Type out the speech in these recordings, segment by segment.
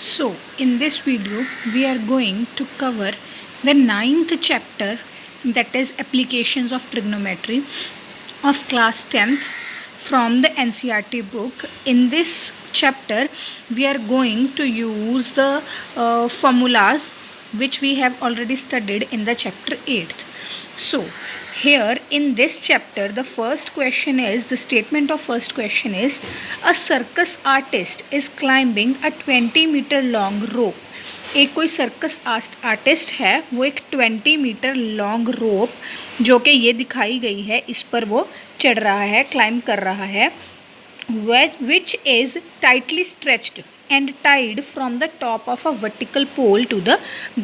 So, in this video, we are going to cover the 9th chapter, that is Applications of Trigonometry of class 10th from the NCERT book. In this chapter, we are going to use the formulas which we have already studied in the chapter 8th. So, here in this chapter, the first question is, the statement of first question is, a circus artist is climbing a 20-meter long rope. एक कोई circus artist है, वो एक 20 metre long rope जो कि ये दिखाई गई है, इस पर वो चढ़ रहा है, क्लाइंब कर रहा है, which is tightly stretched and tied from the top of a vertical pole to the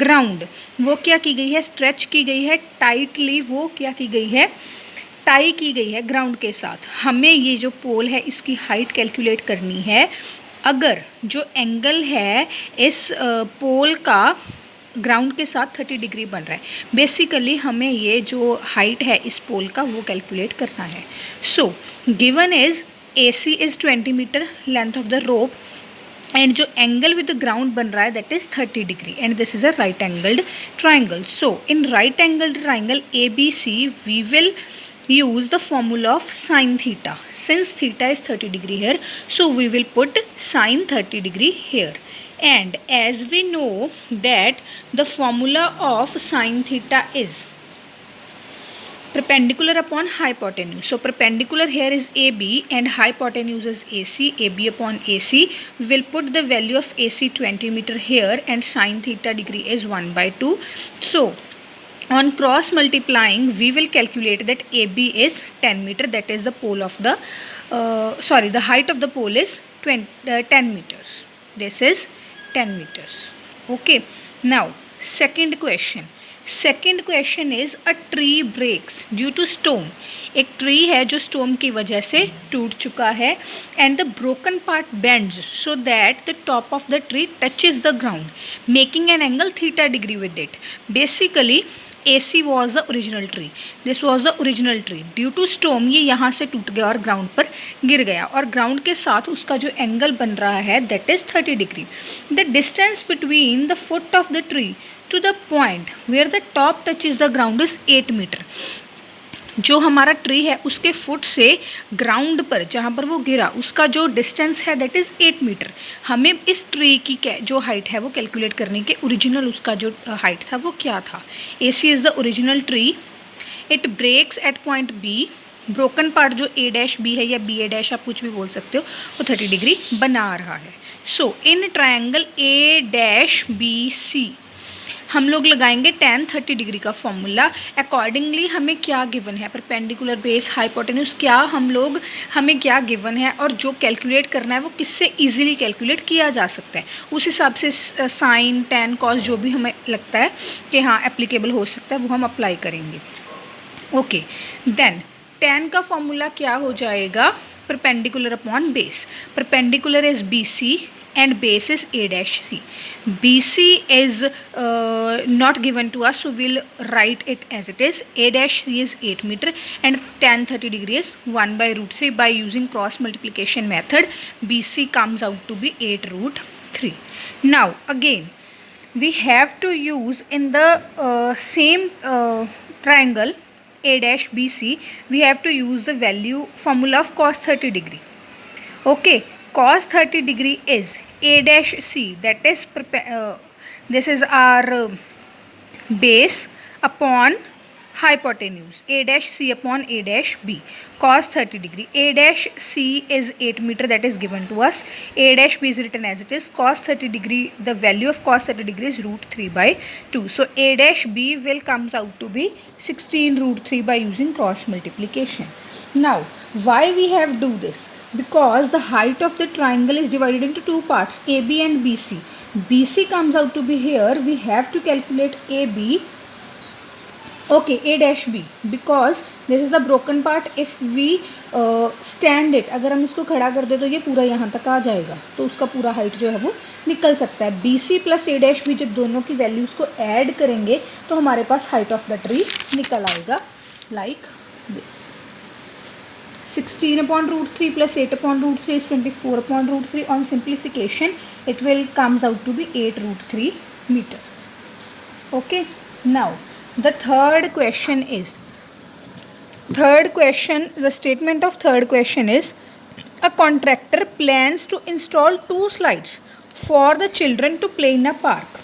ground. वो क्या की गई है, स्ट्रेच की गई है, टाइटली वो क्या की गई है, टाई की गई है ग्राउंड के साथ. हमें ये जो पोल है इसकी हाइट कैलकुलेट करनी है. अगर जो एंगल है इस पोल का ग्राउंड के साथ 30 डिग्री बन रहा है, बेसिकली हमें ये जो हाइट है इस पोल का वो कैलकुलेट करना है. So given is AC is 20 metre length of the rope and जो एंगल विद द ग्राउंड बन रहा है that is 30 degree and this is a right angled triangle. So in right angled triangle ABC we will use the formula of sin theta. Since theta is 30 degree here, so we will put sin 30 degree here. And as we know that the formula of sin theta is perpendicular upon hypotenuse. So perpendicular here is AB and hypotenuse is AC. AB upon AC. We will put the value of AC 20 meter here and sin theta degree is 1/2. So on cross multiplying, we will calculate that AB is 10 meter. That is the pole of the the height of the pole is 10 meters. This is 10 meters. Okay. Now second question. Second question is a tree breaks due to storm. एक tree है जो storm की वजह से टूट चुका है and the broken part bends so that the top of the tree touches the ground making an angle theta degree with it. Basically AC was the original tree. This was the original tree. Due to storm ये यहाँ से टूट गया और ground पर गिर गया और ग्राउंड के साथ उसका जो एंगल बन रहा है that is 30 degree. The distance between the foot of the tree to the point where the top touch is the ground is 8 metre. जो हमारा ट्री है उसके फुट से ग्राउंड पर जहाँ पर वो गिरा उसका जो डिस्टेंस है दैट इज़ 8 मीटर. हमें इस ट्री की जो हाइट है वो कैलकुलेट करने के ओरिजिनल उसका जो हाइट था वो क्या था. AC is the original tree. It breaks at point B. Broken part जो A' है या BA' आप कुछ भी बोल सकते हो, वो 30 डिग्री बना रहा है. सो इन ट्रायंगल A'BC हम लोग लगाएंगे tan 30 डिग्री का फॉर्मूला. अकॉर्डिंगली हमें क्या गिवन है, परपेंडिकुलर बेस, हाइपोटेन्यूज, क्या हमें क्या गिवन है और जो कैलकुलेट करना है वो किससे इजीली कैलकुलेट किया जा सकता है, उस हिसाब से साइन tan cos जो भी हमें लगता है कि हाँ एप्लीकेबल हो सकता है वो हम अप्लाई करेंगे. ओके, देन tan का फॉर्मूला क्या हो जाएगा, perpendicular upon base. Perpendicular is BC and base is A'(C). BC is not given to us, so we'll write it as it is. A'(C) is 8 meter and tan 30 degree is 1/√3. By using cross multiplication method, BC comes out to be 8√3. Now again, we have to use in the same triangle A'(BC), we have to use the formula of cos 30 degree. Okay, cos 30 degree is A'(C), that is this is our base upon hypotenuse, A'(C) upon A'(B). Cos 30 degree, A'(C) is 8 meter, that is given to us. A'(B) is written as it is. Cos 30 degree, the value of cos 30 degree is √3/2. So A'(B) will comes out to be 16√3 by using cross multiplication. Now why we have do this? Because the height of the triangle is divided into two parts, AB and BC. BC comes out to be here. We have to calculate AB. Okay, A'(B, because this is the broken part. If we stand it, अगर हम इसको खड़ा कर दे तो ये पूरा यहाँ तक आ जाएगा, तो उसका पूरा हाइट जो है वो निकल सकता है. BC प्लस A'(B जब दोनों की वैल्यूज़ को ऐड करेंगे तो हमारे पास हाइट ऑफ द ट्री निकल आएगा like this. 16/√3 plus 8/√3 is 24/√3. On simplification, it will comes out to be 8√3 meter. Okay. Now the third question, the statement of third question is, a contractor plans to install 2 slides for the children to play in a park.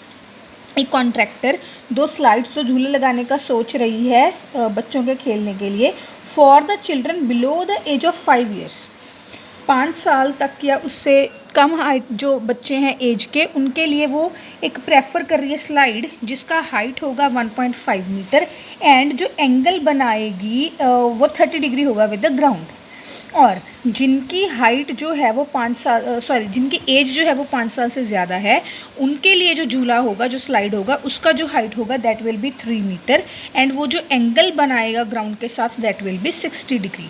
एक contractor 2 slides तो झूले लगाने का सोच रही है बच्चों के खेलने के लिए, for the children below the age of 5 years. 5 साल तक या उससे कम हाइट जो बच्चे हैं एज के, उनके लिए वो एक प्रेफर कर रही है स्लाइड जिसका हाइट होगा 1.5 मीटर एंड जो एंगल बनाएगी वो 30 डिग्री होगा विद द ग्राउंड. और जिनकी हाइट जो है वो 5 साल जिनकी एज जो है वो 5 साल से ज़्यादा है, उनके लिए जो झूला होगा, जो स्लाइड होगा, उसका जो हाइट होगा that will be 3 metre and वो जो एंगल बनाएगा ग्राउंड के साथ दैट विल बी 60 डिग्री.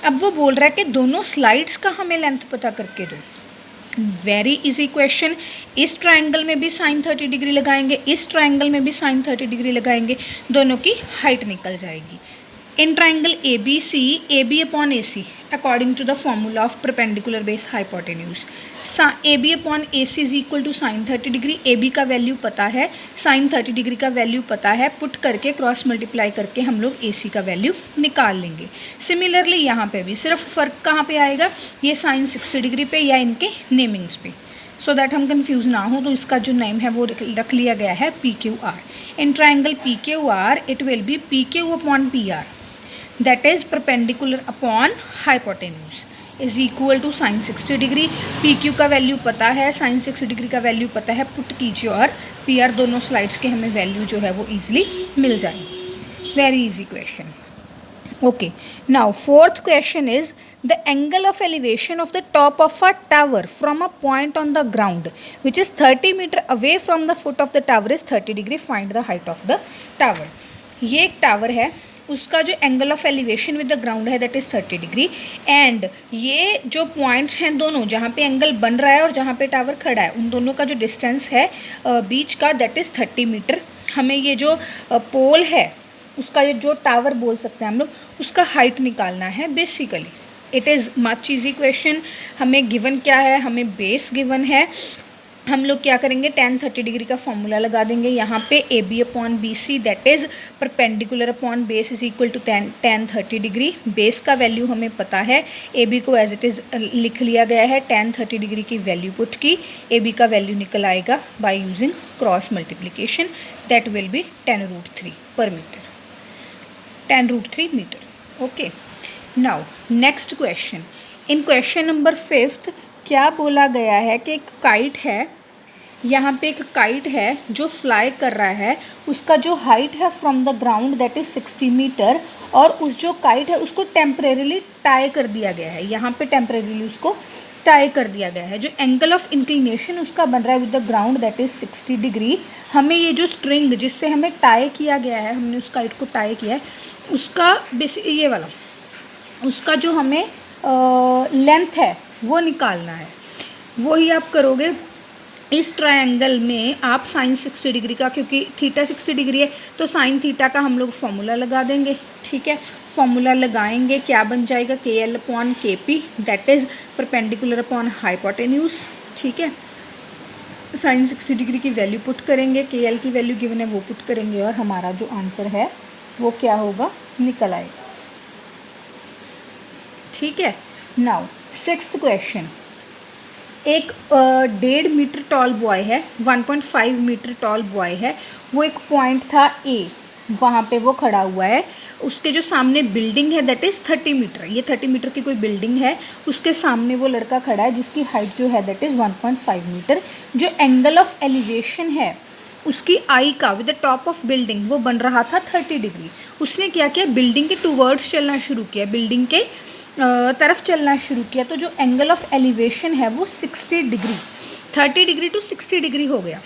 अब वो बोल रहा है कि दोनों स्लाइड्स का हमें लेंथ पता करके दो. Very easy question. इस ट्राइंगल में भी साइन 30 डिग्री लगाएंगे, इस ट्राइंगल में भी साइन 30 डिग्री लगाएंगे, दोनों की हाइट निकल जाएगी. In triangle ABC, AB upon AC according to the formula of perpendicular base hypotenuse. AB upon AC is equal to sin 30 degree. AB का वैल्यू पता है, sin 30 डिग्री का वैल्यू पता है, पुट करके क्रॉस मल्टीप्लाई करके हम लोग AC का वैल्यू निकाल लेंगे. सिमिलरली यहाँ पे भी सिर्फ फ़र्क कहाँ पे आएगा, ये sin 60 डिग्री पे या इनके नेमिंग्स पे, सो दैट हम कंफ्यूज ना हो. तो इसका जो नेम है वो रख लिया गया है PQR. In triangle PQR it will be PQ upon PR, that is perpendicular upon hypotenuse is equal to sin 60 degree. PQ का वैल्यू पता है, sin 60 डिग्री का वैल्यू पता है, पुट कीजिए और PR दोनों स्लाइड्स के हमें वैल्यू जो है वो ईजिली मिल जाएगी. Very easy question. Okay. Now fourth question is the angle of elevation of the top of a tower from a point on the ground which is 30 meter away from the foot of the tower is 30 degree. Find the height of the tower. ये एक tower है, उसका जो angle of elevation with the ground है that is 30 degree and ये जो points हैं दोनों जहाँ पे एंगल बन रहा है और जहाँ पे टावर खड़ा है, उन दोनों का जो डिस्टेंस है बीच का दैट इज़ 30 मीटर. हमें ये जो पोल है उसका, ये जो टावर बोल सकते हैं हम लोग, उसका हाइट निकालना है. Basically it is much easy question. हमें गिवन क्या है, हमें बेस गिवन है. हम लोग क्या करेंगे, tan 30 डिग्री का फॉर्मूला लगा देंगे यहाँ पे. AB upon BC that is perpendicular upon base is equal to tan 30 degree. Base का वैल्यू हमें पता है, AB को एज इट इज़ लिख लिया गया है. tan 30 डिग्री की वैल्यू पुट की, AB का वैल्यू निकल आएगा by using cross multiplication that will be 10√3 पर metre, 10√3 metre. Okay. Now next question. In question number 5 क्या बोला गया है कि एक काइट है, यहाँ पे एक काइट है जो फ्लाई कर रहा है, उसका जो हाइट है from the ground that is 60 metre और उस जो काइट है उसको टेम्परेरीली टाई कर दिया गया है. यहाँ पे टेम्परेरीली उसको टाई कर दिया गया है. जो एंगल ऑफ इंक्लिनेशन उसका बन रहा है with the ground that is 60 degree. हमें ये जो स्ट्रिंग जिससे हमें टाई किया गया है, हमने उस काइट को टाई किया है, उसका ये वाला उसका जो हमें लेंथ है वो निकालना है. वही आप करोगे. इस ट्रायंगल में आप साइन 60 डिग्री का, क्योंकि थीटा 60 डिग्री है तो साइन थीटा का हम लोग फॉर्मूला लगा देंगे. ठीक है, फॉर्मूला लगाएंगे, क्या बन जाएगा, KL upon KP that is perpendicular upon hypotenuse. ठीक है, साइन 60 डिग्री की वैल्यू पुट करेंगे, KL की वैल्यू गिवन है वो पुट करेंगे और हमारा जो आंसर है वो क्या होगा, निकल आएगा. ठीक है. Now 6th question. एक 1.5 मीटर टॉल बॉय है, 1.5 मीटर टॉल बॉय है. वो एक पॉइंट था A, वहाँ पे वो खड़ा हुआ है. उसके जो सामने बिल्डिंग है दैट इज़ 30 मीटर. ये 30 मीटर की कोई बिल्डिंग है, उसके सामने वो लड़का खड़ा है जिसकी हाइट जो है दैट इज़ 1.5 मीटर. जो एंगल ऑफ एलिवेशन है उसकी आई का with the top of building वो बन रहा था 30 डिग्री. उसने क्या किया, बिल्डिंग के टूवर्ड्स चलना शुरू किया, बिल्डिंग के तरफ चलना शुरू किया. तो जो एंगल ऑफ एलिवेशन है वो 60 डिग्री, 30 डिग्री टू 60 डिग्री हो गया.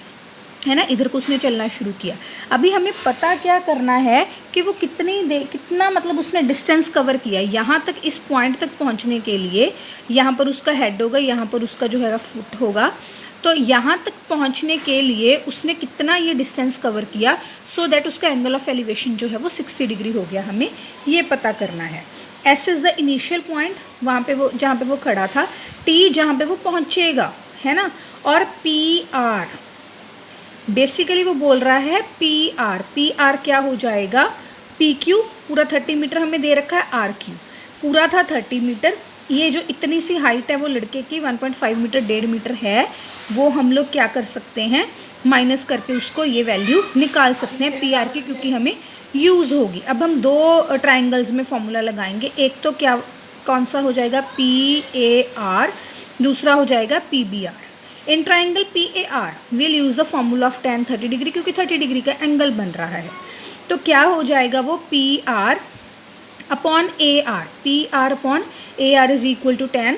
है ना, इधर को उसने चलना शुरू किया। अभी हमें पता क्या करना है कि वो कितना मतलब उसने डिस्टेंस कवर किया यहाँ तक, इस पॉइंट तक पहुँचने के लिए। यहाँ पर उसका हेड होगा, यहाँ पर उसका जो है फुट होगा। तो यहाँ तक पहुँचने के लिए उसने कितना ये डिस्टेंस कवर किया, सो दैट उसका एंगल ऑफ एलिवेशन जो है वो 60 डिग्री हो गया, हमें ये पता करना है। S is the initial point, वहाँ पे वो जहाँ पे वो खड़ा था, टी जहाँ पे वो पहुँचेगा, है ना, और पी आर, बेसिकली वो बोल रहा है पी आर क्या हो जाएगा, पी क्यू पूरा 30 मीटर हमें दे रखा है, आर क्यू पूरा था 30 मीटर। ये जो इतनी सी हाइट है वो लड़के की 1.5 मीटर 1.5 मीटर है, वो हम लोग क्या कर सकते हैं, माइनस करके उसको ये वैल्यू निकाल सकते हैं पी आर की, क्योंकि हमें यूज़ होगी। अब हम दो ट्राइंगल्स में फॉर्मूला लगाएंगे, एक तो क्या कौन सा हो जाएगा, पी ए आर, दूसरा हो जाएगा P B R. In triangle P A R will use the formula of tan 30 degree, क्योंकि 30 डिग्री का एंगल बन रहा है। तो क्या हो जाएगा वो P R upon A R, P R upon A R is equal to tan